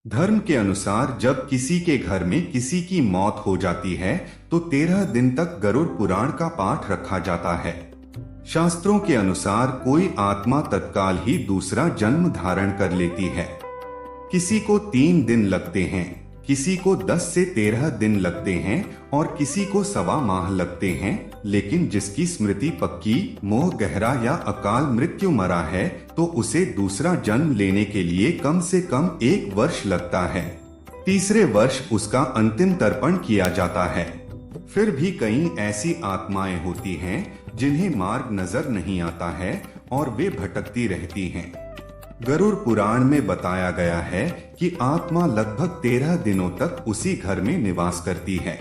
धर्म के अनुसार जब किसी के घर में किसी की मौत हो जाती है तो 13 दिन तक गरुड़ पुराण का पाठ रखा जाता है। शास्त्रों के अनुसार कोई आत्मा तत्काल ही दूसरा जन्म धारण कर लेती है। किसी को 3 दिन लगते हैं, किसी को 10 से 13 दिन लगते हैं और किसी को सवा माह लगते हैं, लेकिन जिसकी स्मृति पक्की, मोह गहरा या अकाल मृत्यु मरा है तो उसे दूसरा जन्म लेने के लिए कम से कम 1 वर्ष लगता है। तीसरे वर्ष उसका अंतिम तर्पण किया जाता है। फिर भी कई ऐसी आत्माएं होती हैं जिन्हें मार्ग नजर नहीं आता है और वे भटकती रहती हैं। गरुड़ पुराण में बताया गया है कि आत्मा लगभग 13 दिनों तक उसी घर में निवास करती है।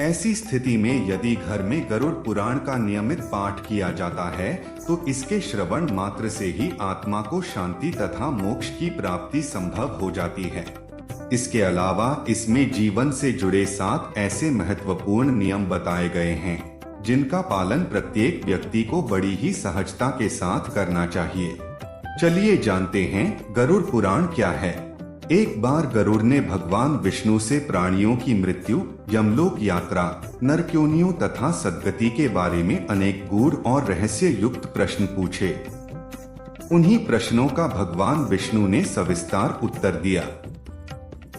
ऐसी स्थिति में यदि घर में गरुड़ पुराण का नियमित पाठ किया जाता है तो इसके श्रवण मात्र से ही आत्मा को शांति तथा मोक्ष की प्राप्ति संभव हो जाती है। इसके अलावा इसमें जीवन से जुड़े 7 ऐसे महत्वपूर्ण नियम बताए गए हैं जिनका पालन प्रत्येक व्यक्ति को बड़ी ही सहजता के साथ करना चाहिए। चलिए जानते हैं गरुड़ पुराण क्या है। एक बार गरुड़ ने भगवान विष्णु से प्राणियों की मृत्यु, यमलोक यात्रा, नरक्योनियों तथा सद्गति के बारे में अनेक गूढ़ और रहस्य युक्त प्रश्न पूछे। उन्हीं प्रश्नों का भगवान विष्णु ने सविस्तार उत्तर दिया।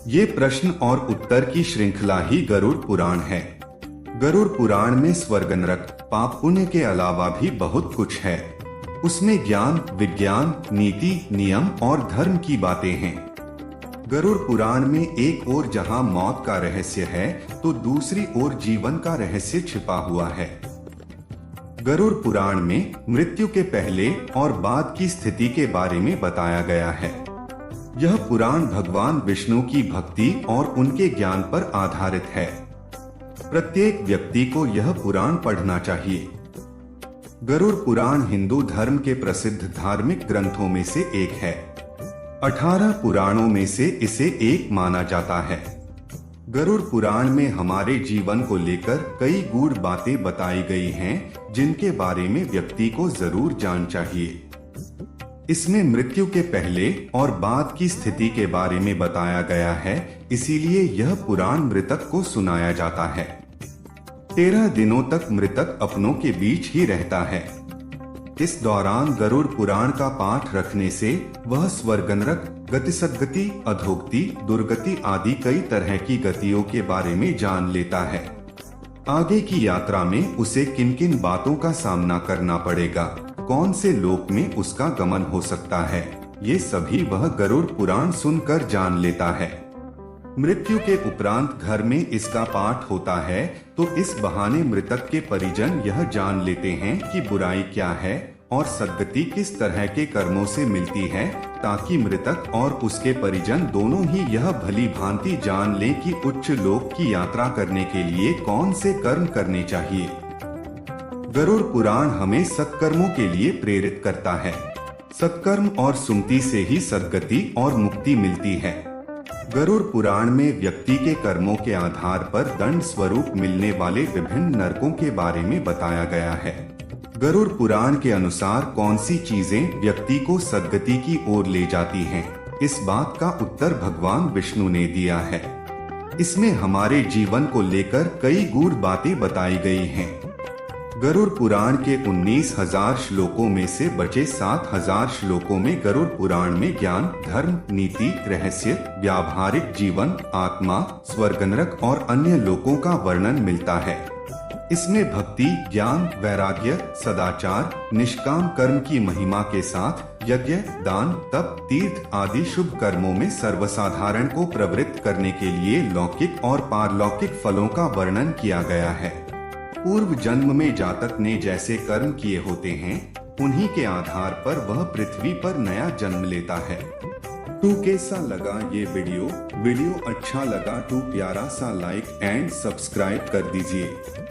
ये प्रश्न और उत्तर की श्रृंखला ही गरुड़ पुराण है। गरुड़ पुराण में स्वर्ग नरक, पाप पुण्य के अलावा भी बहुत कुछ है। उसमें ज्ञान, विज्ञान, नीति, नियम और धर्म की बातें हैं। गरुड़ पुराण में एक ओर जहां मौत का रहस्य है तो दूसरी ओर जीवन का रहस्य छिपा हुआ है। गरुड़ पुराण में मृत्यु के पहले और बाद की स्थिति के बारे में बताया गया है। यह पुराण भगवान विष्णु की भक्ति और उनके ज्ञान पर आधारित है। प्रत्येक व्यक्ति को यह पुराण पढ़ना चाहिए। गरुड़ पुराण हिंदू धर्म के प्रसिद्ध धार्मिक ग्रंथों में से एक है। 18 पुराणों में से इसे एक माना जाता है। गरुड़ पुराण में हमारे जीवन को लेकर कई गूढ़ बातें बताई गई हैं जिनके बारे में व्यक्ति को जरूर जानना चाहिए। इसमें मृत्यु के पहले और बाद की स्थिति के बारे में बताया गया है, इसीलिए यह पुराण मृतक को सुनाया जाता है। 13 दिनों तक मृतक अपनों के बीच ही रहता है। इस दौरान गरुड़ पुराण का पाठ रखने से वह स्वर्ग नरक, गति सद्गति, अधोगति, दुर्गति आदि कई तरह की गतियों के बारे में जान लेता है। आगे की यात्रा में उसे किन किन बातों का सामना करना पड़ेगा, कौन से लोक में उसका गमन हो सकता है, ये सभी वह गरुड़ पुराण सुनकर जान लेता है। मृत्यु के उपरांत घर में इसका पाठ होता है तो इस बहाने मृतक के परिजन यह जान लेते हैं कि बुराई क्या है और सद्गति किस तरह के कर्मों से मिलती है, ताकि मृतक और उसके परिजन दोनों ही यह भली भांति जान लें कि उच्च लोक की यात्रा करने के लिए कौन से कर्म करने चाहिए। गरुड़ पुराण हमें सत्कर्मों के लिए प्रेरित करता है। सत्कर्म और सुमति से ही सद्गति और मुक्ति मिलती है। गरुड़ पुराण में व्यक्ति के कर्मों के आधार पर दंड स्वरूप मिलने वाले विभिन्न नरकों के बारे में बताया गया है। गरुड़ पुराण के अनुसार कौन सी चीजें व्यक्ति को सद्गति की ओर ले जाती हैं, इस बात का उत्तर भगवान विष्णु ने दिया है। इसमें हमारे जीवन को लेकर कई गूढ़ बातें बताई गई हैं। गरुड़ पुराण के 19,000 श्लोकों में से बचे 7,000 श्लोकों में गरुड़ पुराण में ज्ञान, धर्म, नीति, रहस्य, व्यावहारिक जीवन, आत्मा, स्वर्ग नरक और अन्य लोकों का वर्णन मिलता है। इसमें भक्ति, ज्ञान, वैराग्य, सदाचार, निष्काम कर्म की महिमा के साथ यज्ञ, दान, तप, तीर्थ आदि शुभ कर्मों में सर्वसाधारण को प्रवृत्त करने के लिए लौकिक और पारलौकिक फलों का वर्णन किया गया है। पूर्व जन्म में जातक ने जैसे कर्म किए होते हैं उन्हीं के आधार पर वह पृथ्वी पर नया जन्म लेता है। तो कैसा लगा ये वीडियो अच्छा लगा तो प्यारा सा लाइक एंड सब्सक्राइब कर दीजिए।